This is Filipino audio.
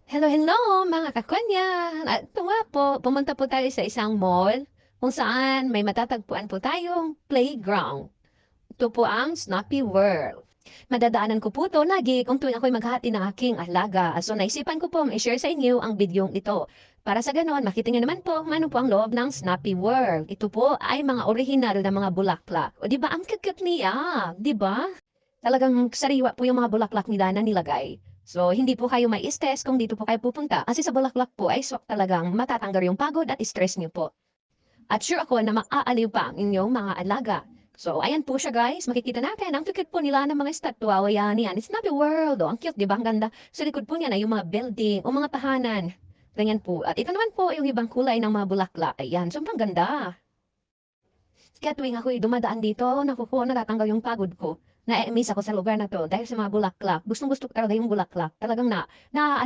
Hello, hello mga kakonya! At ito nga po, pumunta po tayo sa isang mall kung saan may matatagpuan po tayong playground. Ito po ang Snappy World. Madadaanan ko po ito lagi kung tuwing ako'y maghahati ng aking alaga. So naisipan ko po i-share sa inyo ang bidyong ito. Para sa ganon, makita niyo naman po kung ano po ang loob ng Snappy World. Ito po ay mga original na mga bulaklak. O di ba ang cute niya? Di ba? Talagang sariwa po yung mga bulaklak nila na nilagay. So, hindi po kayo may stress kung dito po kayo pupunta. Kasi sa bulaklak po ay swak talagang matatanggal yung pagod at stress niyo po. At sure ako na maaaliw pa ang inyong mga alaga. So, ayan po siya guys. Makikita natin. Ang cute po nila ng mga estatwa. O yan, yan. It's not the world. O, ang cute, di ba? Ang ganda. Sa likod po niya na yung mga building o mga tahanan. Ganyan po. At ito naman po yung ibang kulay ng mga bulaklak. Ayan, sobrang ganda. Kaya tuwing ako'y dumadaan dito, naku po, natatanggal yung pagod ko. Na-miss ako sa lugar na to dahil sa mga bulaklak. Gustong gusto ko talaga yung bulaklak. Talagang na ano,